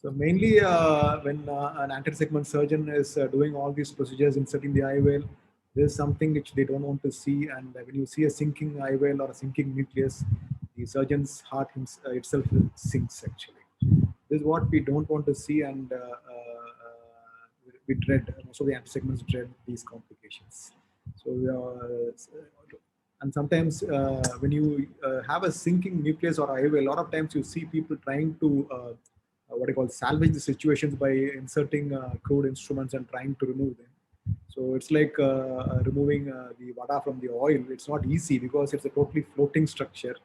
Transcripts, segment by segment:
So mainly when an anterior-segment surgeon is doing all these procedures, inserting the IOL, there's something which they don't want to see. And when you see a sinking IOL or a sinking nucleus, the surgeon's heart itself sinks actually. This is what we don't want to see, and we dread, most of the anti-segments dread these complications. So and sometimes when you have a sinking nucleus or IOL, a lot of times you see people trying to what I call salvage the situations by inserting crude instruments and trying to remove them. So it's like removing the vada from the oil. It's not easy because it's a totally floating structure.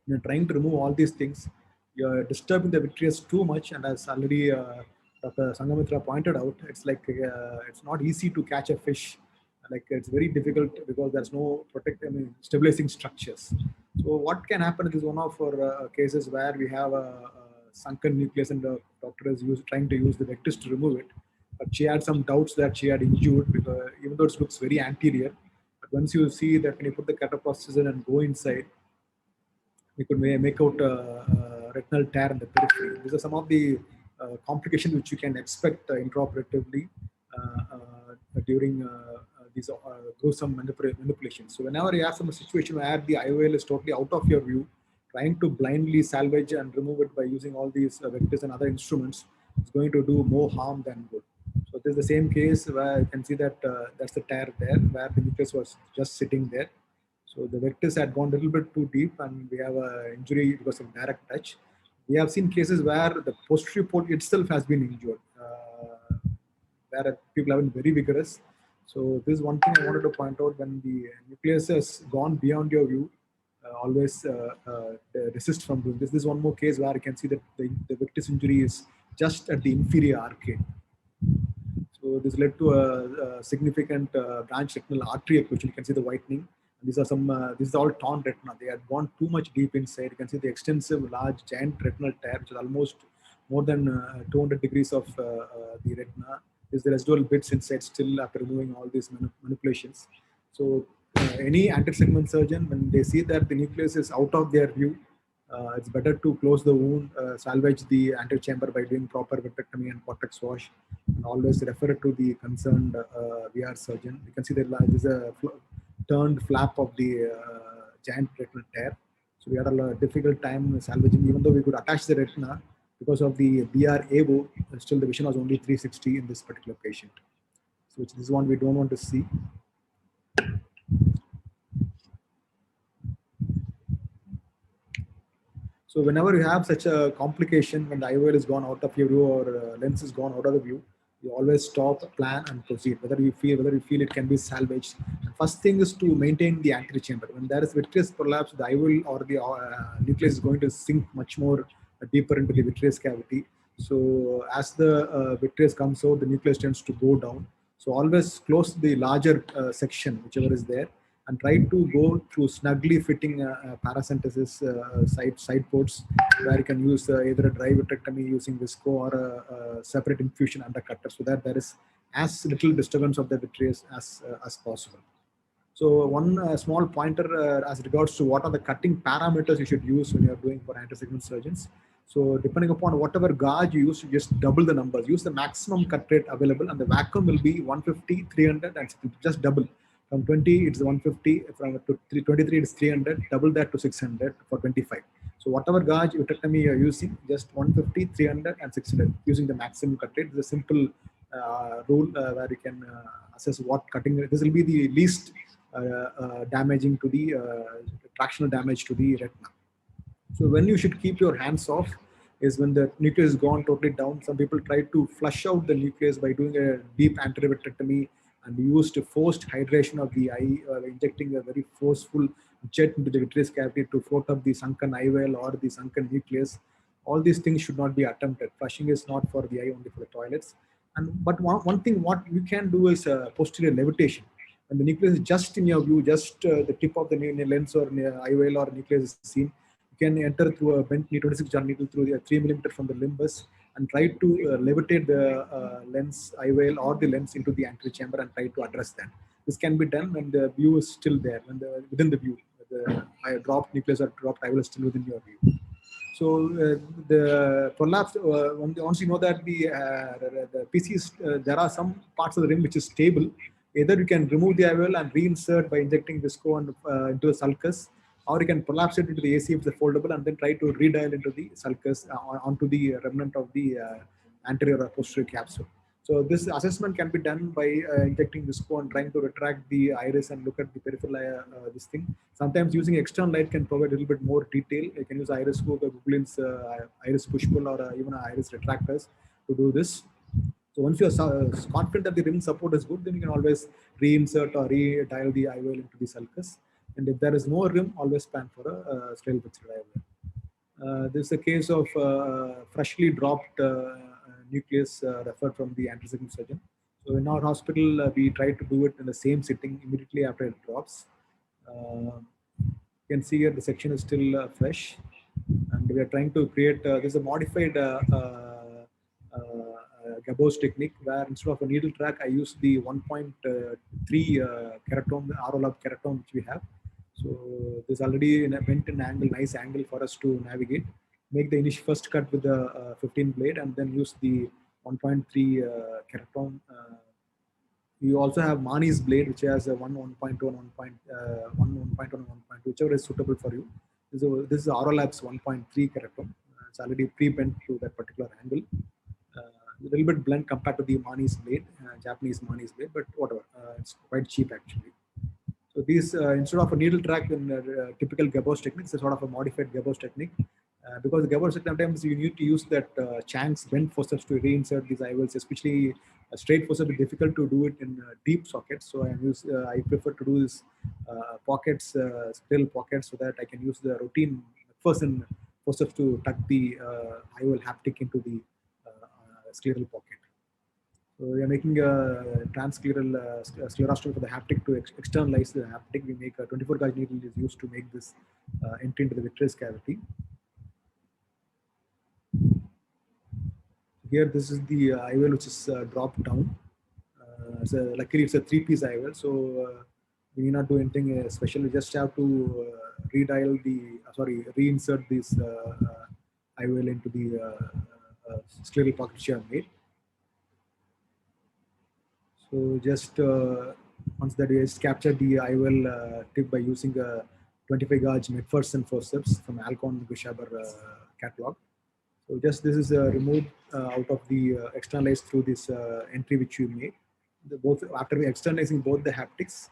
You're trying to remove all these things. You're disturbing the vitreous too much, and as already Dr. Sangamitra pointed out, it's like it's not easy to catch a fish. Like it's very difficult because there's no stabilizing structures. So what can happen is one of our cases where we have a sunken nucleus and the doctor is trying to use the Vectis to remove it. But she had some doubts that she had injured because even though it looks very anterior, but once you see that when you put the cataprosthesis in and go inside, we could make out a retinal tear in the periphery. These are some of the complications which you can expect intraoperatively during these gruesome manipulations. So whenever you have some situation where the IOL is totally out of your view, trying to blindly salvage and remove it by using all these vectors and other instruments is going to do more harm than good. So this is the same case where you can see that that's the tear there where the nucleus was just sitting there. So the vectors had gone a little bit too deep and we have an injury because of direct touch. We have seen cases where the posterior port itself has been injured, where people have been very vigorous. So this is one thing I wanted to point out: when the nucleus has gone beyond your view, always resist from doing this. This is one more case where you can see that the Vectis injury is just at the inferior arcade. So this led to a significant branch retinal artery occlusion. You can see the whitening. These are some. This is all torn retina. They had gone too much deep inside. You can see the extensive, large, giant retinal tear, which is almost more than 200 degrees of the retina. Is the residual bits inside still after removing all these manipulations. So any anterior-segment surgeon, when they see that the nucleus is out of their view, it's better to close the wound, salvage the anterior chamber by doing proper vitrectomy and cortex wash, and always refer it to the concerned VR surgeon. You can see that there is a turned flap of the giant retinal tear. So we had a difficult time salvaging, even though we could attach the retina. Because of the BR AVO, still the vision was only 360 in this particular patient. So this is one we don't want to see. So whenever you have such a complication, when the IOL is gone out of your view or lens is gone out of the view, you always stop, plan, and proceed. Whether you feel it can be salvaged. The first thing is to maintain the anterior chamber. When there is vitreous prolapse, the IOL or the nucleus is going to sink much more deeper into the vitreous cavity. So as the vitreous comes out, the nucleus tends to go down. So always close the larger section, whichever is there, and try to go through snugly fitting paracentesis side ports, where you can use either a dry vitrectomy using visco or a separate infusion undercutter, so that there is as little disturbance of the vitreous as possible. So one small pointer as regards to what are the cutting parameters you should use when you are doing for anterior-segment surgeons. So depending upon whatever gauge you use, you just double the numbers. Use the maximum cut rate available, and the vacuum will be 150, 300, and just double. From 20, it's 150. From 23, it's 300. Double that to 600 for 25. So whatever gauge vitrectomy you are using, just 150, 300, and 600 using the maximum cut rate. It's a simple rule where you can assess what cutting. This will be the least damaging to the tractional damage to the retina. So when you should keep your hands off is when the nucleus is gone totally down. Some people try to flush out the nucleus by doing a deep anterior vitrectomy and used forced hydration of the eye, injecting a very forceful jet into the vitreous cavity to float up the sunken IOL or the sunken nucleus. All these things should not be attempted. Flushing is not for the eye, only for the toilets. But one thing what you can do is posterior levitation. When the nucleus is just in your view, just the tip of the lens or IOL or nucleus is seen, you can enter through a bent 26 jar needle through the 3 mm from the limbus and try to levitate the lens IOL or the lens into the anterior chamber and try to address that. This can be done when the view is still there, when within the view, the dropped nucleus or dropped IOL is still within your view. So the prolapse, once you know that the PCs, there are some parts of the rim which is stable. Either you can remove the IOL and reinsert by injecting visco and, into the sulcus, or you can prolapse it into the AC if it's foldable and then try to redial into the sulcus onto the remnant of the anterior or posterior capsule. So this assessment can be done by injecting visco and trying to retract the iris and look at the peripheral this thing. Sometimes using external light can provide a little bit more detail. You can use iris scope, Googlin's iris push pull, or even iris retractors to do this. So once you're confident that the rim support is good, then you can always reinsert or re-dial the IOL into the sulcus. And if there is no rim, always plan for a sterile fixed IOL. This is a case of freshly dropped nucleus referred from the anti-segment surgeon. So in our hospital, we try to do it in the same sitting immediately after it drops. You can see here the section is still fresh, and we are trying to create this is a modified Gabos technique, where instead of a needle track, I use the 1.3 keratome, ROLAB keratome which we have. So this already went in angle, nice angle for us to navigate. Make the initial first cut with the 15 blade, and then use the 1.3 keratome. You also have Mani's blade, which has a 1.1, 1.2, whichever is suitable for you. This is ROLAB's 1.3 keratome. It's already pre-bent to that particular angle. A little bit blunt compared to the Mani's blade, Japanese Mani's blade, but whatever. It's quite cheap actually. So these, instead of a needle track in typical Gabos technique, it's a sort of a modified Gabos technique. Because the Gabos sometimes you need to use that Chang's bent forceps to reinsert these IOLs, especially a straight forceps is difficult to do it in deep sockets. So I prefer to do this pockets, still pockets, so that I can use the routine McPherson forceps to tuck the IOL haptic into the scleral pocket. So we are making a transscleral sclerostomy for the haptic to externalize the haptic. We make a 24 gauge needle is used to make this entry into the vitreous cavity. Here, this is the IOL which is dropped down. So luckily, it's a 3-piece IOL, so we need not do anything special. We just have to redial the, reinsert this IOL into the scleral pocket which you have made. So just once that we just captured the IOL tip by using a 25 gauge McPherson forceps from Alcon Gushaber catalog. So just this is removed out of the externalized through this entry which you made. Both after externalizing both the haptics.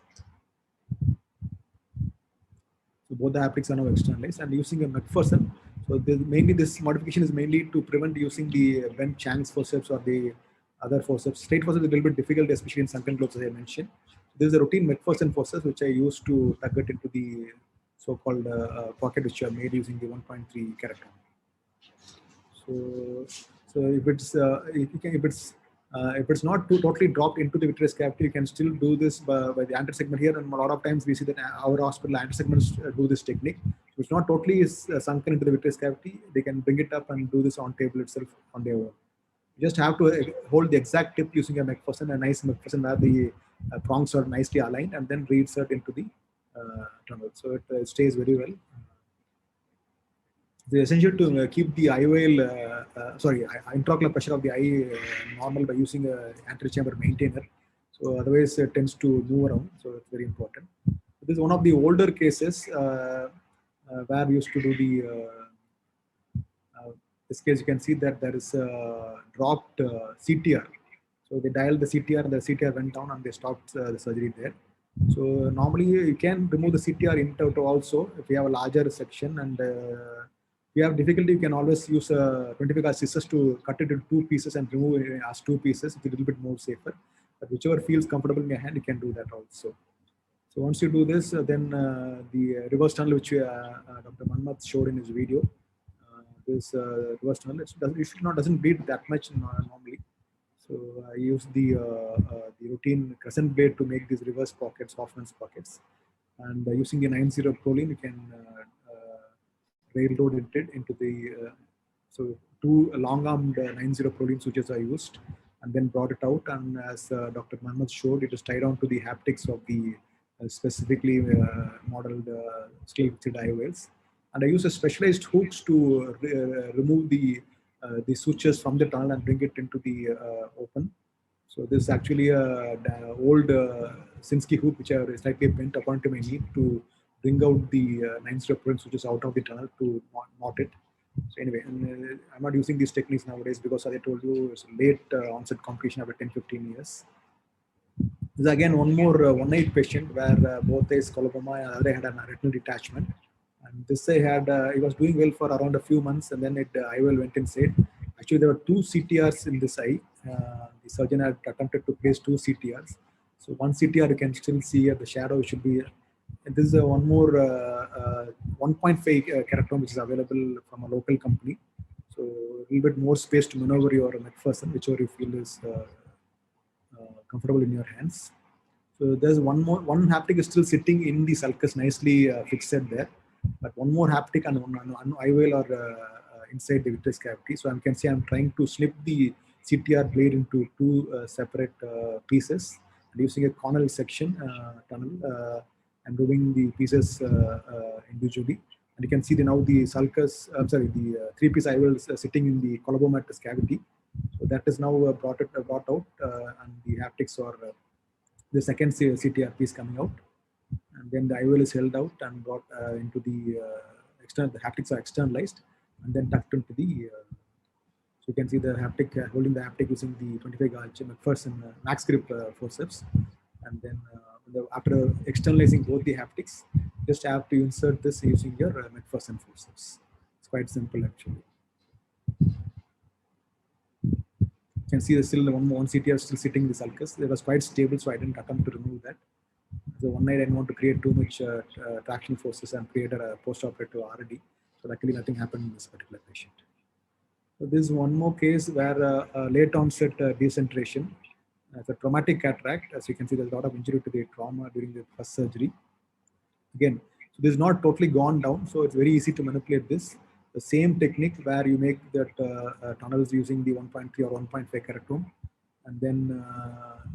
So both the haptics are now externalized and using a McPherson. So mainly this modification is mainly to prevent using the bent Chang's forceps or the other forceps. Straight forceps is a little bit difficult, especially in sunken globes, as I mentioned. This is a routine McPherson forceps which I use to tuck it into the so-called pocket which I made using the 1.3 keratome. So if it's not totally dropped into the vitreous cavity, you can still do this by the anterior segment here. And a lot of times we see that our hospital anterior segments do this technique. So it's not totally sunken into the vitreous cavity. They can bring it up and do this on table itself on their own. You just have to hold the exact tip using a McPherson, a nice McPherson where the prongs are nicely aligned, and then reinsert into the tunnel. So it stays very well. It's essential to keep the IOL, intraocular pressure of the eye normal by using an anterior chamber maintainer. So otherwise it tends to move around. So it's very important. This is one of the older cases where we used to do the, this case you can see that there is a dropped CTR. So they dialed the CTR and the CTR went down and they stopped the surgery there. So normally you can remove the CTR in toto also if you have a larger section, and if you have difficulty, you can always use 25 gauge scissors to cut it into 2 pieces and remove it as 2 pieces. It's a little bit more safer. But whichever feels comfortable in your hand, you can do that also. So once you do this, then the reverse tunnel, which Dr. Manmath showed in his video, this reverse tunnel, doesn't bleed that much normally. So I use the routine crescent blade to make these reverse pockets, Hoffman's pockets, and using a 90 Prolene, you can railroad it into the so 2 long-armed 90 Prolene switches are used, and then brought it out. And as Dr. Manmath showed, it is tied on to the haptics of the specifically modeled scale fixed IOLs. and I use a specialized hooks to remove the sutures from the tunnel and bring it into the open. So this is actually a old Sinskey hook which I have slightly bent according to my need to bring out the 9-0 print switches out of the tunnel to knot it. So anyway, and, I'm not using these techniques nowadays because, as I told you, it's a late onset complication after 10-15 years. This is again one more one-eyed patient where both eyes coloboma and the other eye had a retinal detachment. And this eye had, he was doing well for around a few months, and then it IOL went inside. Actually, there were 2 CTRs in this eye. The surgeon had attempted to place 2 CTRs. So one CTR you can still see at the shadow should be. And this is one more 1.5 keratome which is available from a local company. So a little bit more space to maneuver your McPherson, whichever you feel is comfortable in your hands. So there's one haptic is still sitting in the sulcus nicely fixed there, but one more haptic and one IOL are inside the vitreous cavity. So I can see I'm trying to slip the CTR blade into 2 separate pieces and using a Cornell section tunnel. I'm doing the pieces individually, and you can see now the sulcus, the 3-piece IOL is sitting in the colobomatous cavity. So that is now brought out, and the haptics are the second CTR piece coming out, and then the IOL is held out and brought into the external. The haptics are externalized and then tucked into the. So you can see the haptic holding the haptic using the 25 gauge McPherson max grip forceps, and then after externalizing both the haptics, just have to insert this using your McPherson forceps. It's quite simple actually. You can see there's still one CTR still sitting in the sulcus. It was quite stable, so I didn't attempt to remove that. So one night I didn't want to create too much traction forces and create a post-operative RD. So luckily nothing happened in this particular patient. So this is one more case where late onset decentration. It's a traumatic cataract. As you can see, there's a lot of injury to the trauma during the first surgery. Again, so this is not totally gone down, so it's very easy to manipulate this. The same technique where you make that tunnels using the 1.3 or 1.5 keratome, and then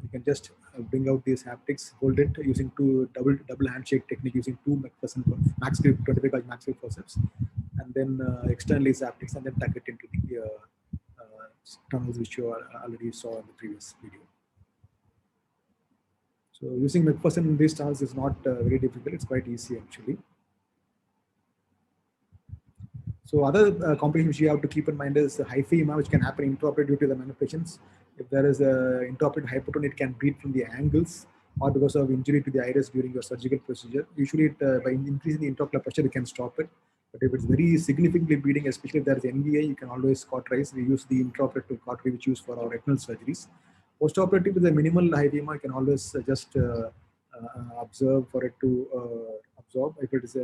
you can just bring out these haptics, hold it using 2 double handshake technique using 2 McPherson max grip 25 gauge max grip forceps, and then externally haptics, and then tuck it into the tunnels which you already saw in the previous video. So using McPherson in these tunnels is not very difficult. It's quite easy actually. So other complications which you have to keep in mind is hyphema, which can happen intraoperative due to the manipulations. If there is a intraoperative hypotone, it can bleed from the angles or because of injury to the iris during your surgical procedure. Usually, by increasing the intraocular pressure, you can stop it. But if it's very significantly bleeding, especially if there is NVI, you can always cauterize. We use the intraoperative cautery which we use for our retinal surgeries. Post-operative with a minimal hyphema, you can always just observe for it to absorb. If it is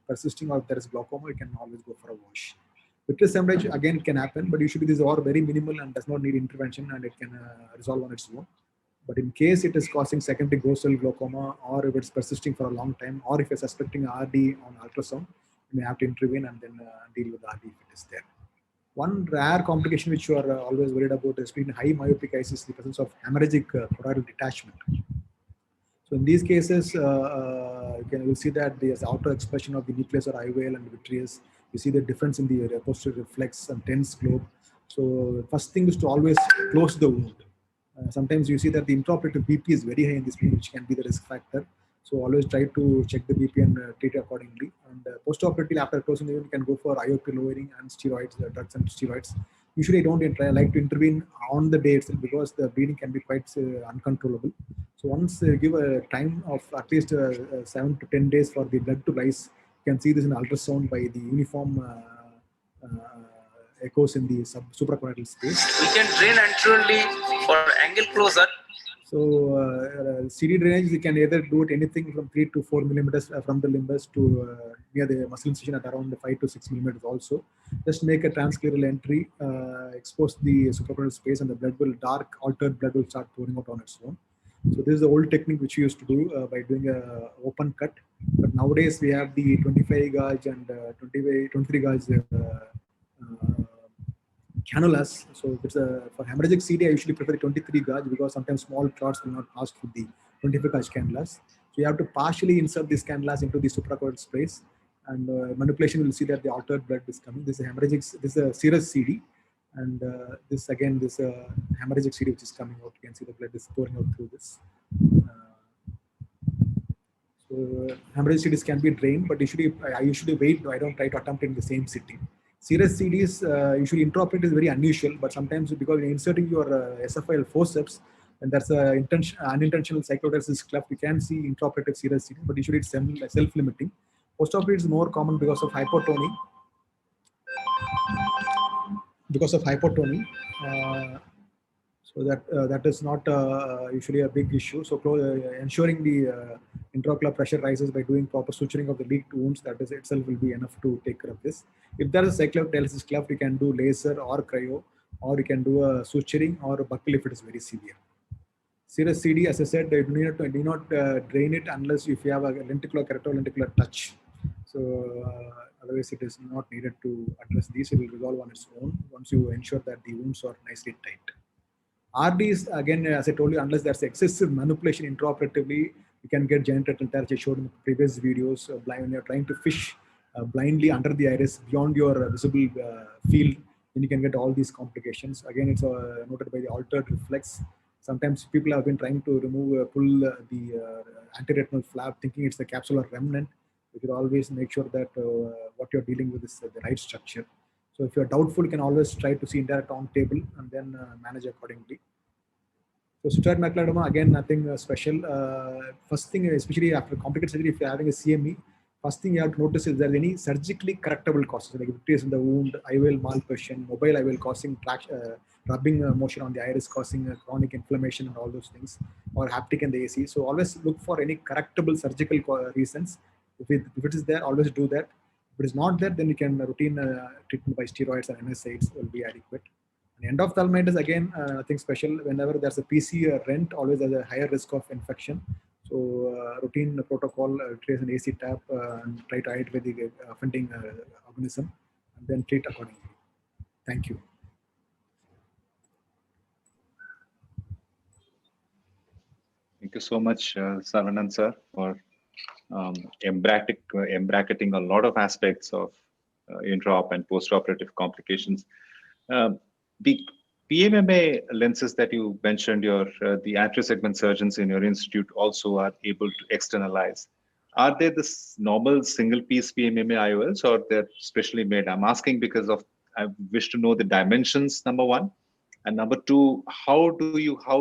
persisting or if there is glaucoma, you can always go for a wash. Vitreous hemorrhage, again, it can happen, but usually these are very minimal and does not need intervention, and it can resolve on its own. But in case it is causing secondary gross cell glaucoma, or if it's persisting for a long time, or if you're suspecting RD on ultrasound, you may have to intervene and then deal with RD if it is there. One rare complication which you are always worried about is in high myopic eyes is the presence of hemorrhagic choroidal detachment. So in these cases, you will see that there's auto expression of the nucleus or IOL and vitreous. You see the difference in the posterior reflex and tense globe. So first thing is to always close the wound. Sometimes you see that the intraoperative BP is very high in this patient, which can be the risk factor. So always try to check the BP and treat accordingly. And post-operatively, after closing the wound, you can go for IOP lowering and steroids, drugs and steroids. Usually, I don't like to intervene on the day itself because the bleeding can be quite uncontrollable. So once give a time of at least 7 to 10 days for the blood to rise, you can see this in ultrasound by the uniform echoes in the suprachoroidal space. We can drain anteriorly for angle closer. So CD drainage, you can either do it anything from 3 to 4 millimeters from the limbus to near the muscle incision at around 5 to 6 millimeters also. Just make a transcleral entry, expose the suprachoroidal space, and the blood will, altered blood will start pouring out on its own. So this is the old technique which we used to do by doing a open cut. But nowadays we have the 25 gauge and 23 gauge cannulas. So it's for hemorrhagic CD, I usually prefer the 23 gauge because sometimes small clots will not pass through the 25 gauge cannulas. So you have to partially insert these cannulas into the suprachoroidal space and manipulation will see that the altered blood is coming. This is hemorrhagic, this is a serous CD, and this again, this hemorrhagic CD which is coming out. You can see the blood is pouring out through this. So hemorrhagic CDs can be drained, but I usually wait. I don't try to attempt it in the same sitting. Serous CDs usually intraoperative is very unusual, but sometimes because you're inserting your esophageal forceps, and that's an unintentional cyclotaxis cleft, you can see intraoperative serous CD, but usually it's self-limiting. Postoperative is more common because of hypotony. So that is not usually a big issue. So ensuring the intraocular pressure rises by doing proper suturing of the leaked wounds, that is itself will be enough to take care of this. If there is a cyclotaxis cleft, you can do laser or cryo, or you can do a suturing or a buckle if it is very severe. Serous CD, as I said, you do not drain it unless if you have a lenticular lenticular touch. So otherwise it is not needed to address these. It will resolve on its own once you ensure that the wounds are nicely tight. RDs, again, as I told you, unless there's excessive manipulation intraoperatively, you can get genital tear, which I showed in the previous videos. When you're trying to fish blindly under the iris beyond your visible field, then you can get all these complications. Again, it's noted by the altered reflex. Sometimes people have been trying to pull the anteretinal flap, thinking it's the capsular remnant. You should always make sure that what you're dealing with is the right structure. So if you're doubtful, you can always try to see entire tongue table and then manage accordingly. So sutured macular edema, again, nothing special. First thing, especially after complicated surgery, if you're having a CME, first thing you have to notice is there any surgically correctable causes, like victims in the wound, IOL malposition, mobile IOL causing rubbing motion on the iris causing chronic inflammation and all those things, or haptic in the AC. So always look for any correctable surgical reasons. If it is there, always do that. If it is not there, then you can routine treatment by steroids and NSAIDs will be adequate. And endophthalmitis, again, nothing special. Whenever there's a PC rent, always has a higher risk of infection. So routine protocol, trace an AC tap and try to identify the offending organism and then treat accordingly. Thank you. Thank you so much, Saravanan sir, for bracketing a lot of aspects of intraop and postoperative complications. The PMMA lenses that you mentioned, the anterior segment surgeons in your institute also are able to externalize. Are they the normal single-piece PMMA IOLs, or they're specially made? I'm asking because I wish to know the dimensions, number one. And number two, how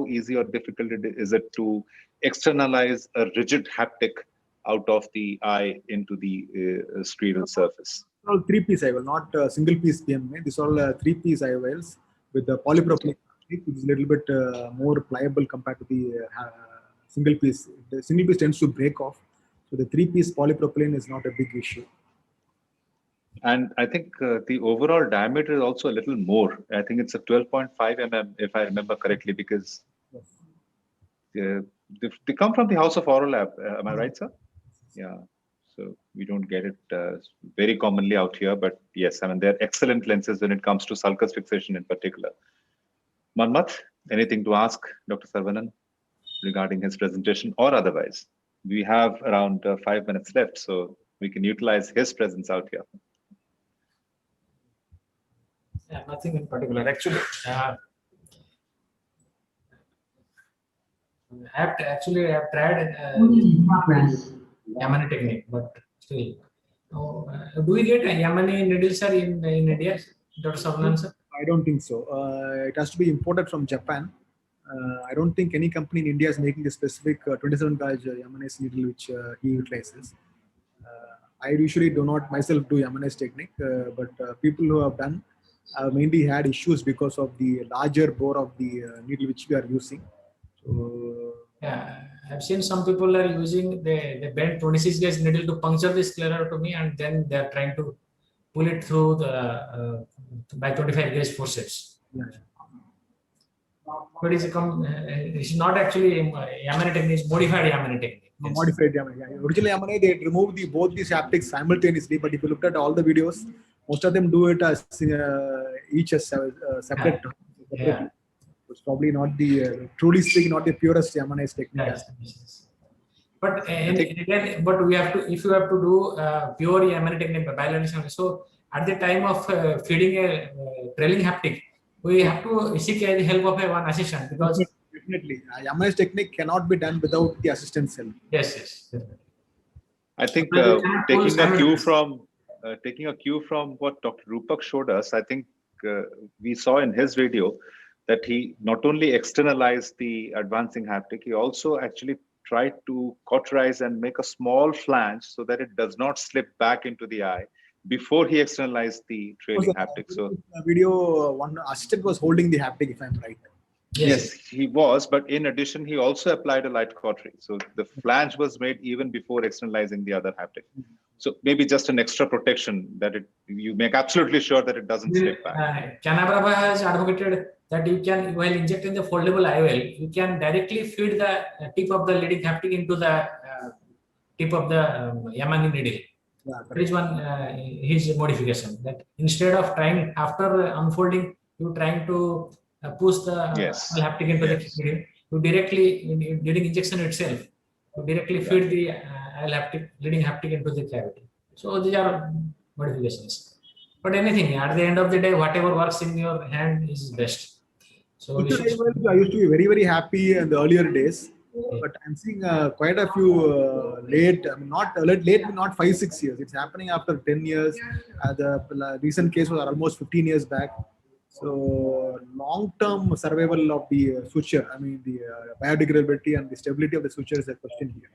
easy or difficult is it to externalize a rigid haptic out of the eye into the scleral surface? All three-piece IOL, not single-piece PMMA. These are all three-piece IOLs with the polypropylene, which is a little bit more pliable compared to the single-piece. The single-piece tends to break off. So the three-piece polypropylene is not a big issue. And I think the overall diameter is also a little more. I think it's a 12.5 mm, if I remember correctly, because they come from the House of Aurolab. Am I right, sir? Yeah. So we don't get it very commonly out here, but yes, I mean, they're excellent lenses when it comes to sulcus fixation in particular. Manmat, anything to ask Dr. Saravanan regarding his presentation or otherwise? We have around 5 minutes left, so we can utilize his presence out here. Yeah, nothing in particular. Actually, I have tried Yamane technique, but still. Do we get Yamane needles, sir, in India, Dr. Saravanan, sir? I don't think so. It has to be imported from Japan. I don't think any company in India is making a specific 27 gauge Yamane needle which he utilizes. I usually do not myself do Yamane technique, but people who have done mainly had issues because of the larger bore of the needle which we are using. So, yeah, I've seen some people are using the bent 26 gauge needle to puncture the sclerotomy, and then they are trying to pull it through the by 25 gauge forceps. yeah. But it's not actually Yamane technique, it's modified Yamane technique. No, modified Yamane. Yeah. Originally Yamane, they remove both these haptics simultaneously, but if you look at all the videos, most of them do it as each as separate. Yeah. It's probably not the truly speaking, not the purest Yamane technique. Yes. But again, but we have to, if you have to do pure EMN technique, bilateral, so at the time of feeding a trailing haptic, we have to seek the help of one assistant because Definitely, MNS technique cannot be done without the assistant's help. yes. I think But we cannot pull taking a cue from what Dr. Rupak showed us, I think we saw in his video that he not only externalized the advancing haptic, he also actually tried to cauterize and make a small flange so that it does not slip back into the eye before he externalized the trailing haptic. So video, one assistant was holding the haptic, if I'm right. yes, he was, but in addition, he also applied a light cautery. So the flange was made even before externalizing the other haptic. So maybe just an extra protection that you make absolutely sure that it doesn't slip back. Canabrava has advocated that you can, while injecting the foldable IOL, you can directly feed the tip of the leading haptic into the tip of the Yamani needle. Yeah, That is one his modification. That instead of trying after unfolding, you trying to push the haptic into the needle, you directly during injection itself, you directly feed the leading haptic into the cavity. So these are modifications. But anything at the end of the day, whatever works in your hand is best. So I used to be very, very happy in the earlier days, but I'm seeing quite a few late, I mean, not late, not 5-6 years. It's happening after 10 years. The recent case was almost 15 years back. So long-term survival of the suture, I mean, the biodegradability and the stability of the suture is a question here.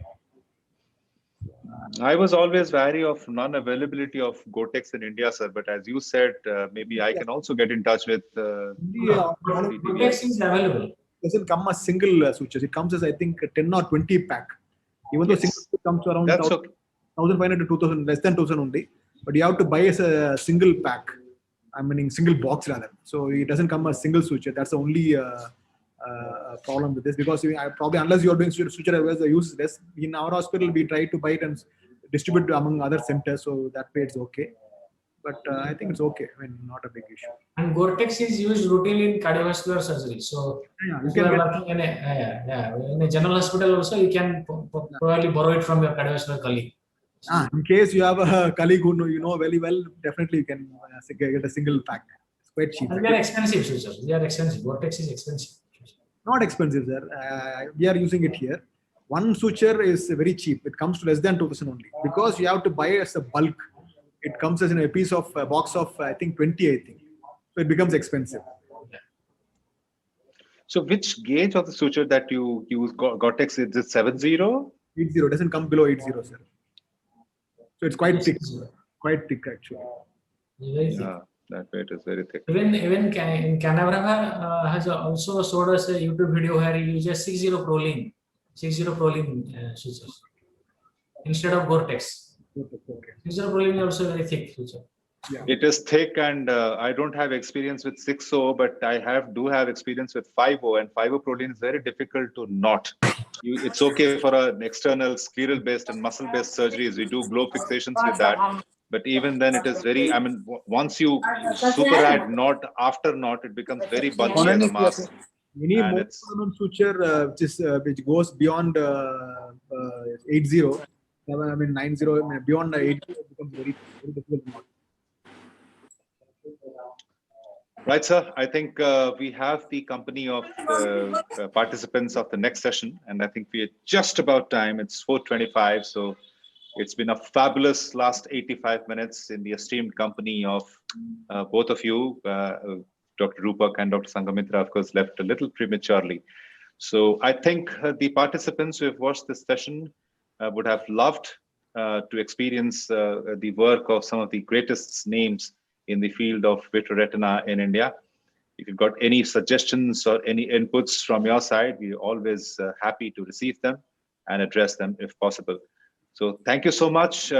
I was always wary of non-availability of Gore-Tex in India, sir. But as you said, maybe I can also get in touch with. Gore-Tex is available. It doesn't come as single sutures. It comes as, I think, 10 or 20 pack. Even though single comes to around 1,500 to 2,000, less than 2,000 only. But you have to buy as a single pack. I mean, single box rather. So it doesn't come as single suture. That's the only problem with this, because probably unless you are doing suture as a use less, in our hospital we try to buy it and distribute among other centers, so that way it's okay. But I think it's okay. I mean, not a big issue. And Gore-Tex is used routinely in cardiovascular surgery. So if you are working in a general hospital also, you can probably borrow it from your cardiovascular colleague. In case you have a colleague who you know very well, definitely you can get a single pack. It's quite cheap. And they are expensive, sir. They are expensive. Gore-Tex is expensive. Not expensive, sir. We are using it here. One suture is very cheap. It comes to less than 2,000 only, because you have to buy as a bulk. It comes as in a piece of a box of I think 20. I think so. It becomes expensive. So which gauge of the suture that you use Gore-Tex, is it 70? 80. It doesn't come below 80, sir. So it's quite thick. Quite thick actually. Yeah, that weight is very thick. Even Canabrava has also showed us a YouTube video where he uses 60 proline sutures instead of Gore-Tex. 60 proline is also very thick suture. Yeah. It is thick, and I don't have experience with 6-0, but I do have experience with 5-0, and 5-0 proline is very difficult to knot. It's okay for an external scleral-based and muscle-based surgeries. We do globe fixations with that. But even then, it is very, I mean, once you super add knot after knot, it becomes very bunchy as a mass. Any more suture which goes beyond 80, I mean 90, beyond 80, it becomes very, very difficult to knot. Right, sir. I think we have the company of participants of the next session, and I think we're just about time. It's 4:25, so it's been a fabulous last 85 minutes in the esteemed company of both of you. Dr. Rupak and Dr. Sanghamitra, of course, left a little prematurely. So I think the participants who have watched this session would have loved to experience the work of some of the greatest names in the field of vitreoretina in India. If you've got any suggestions or any inputs from your side, we're always happy to receive them and address them if possible. So thank you so much.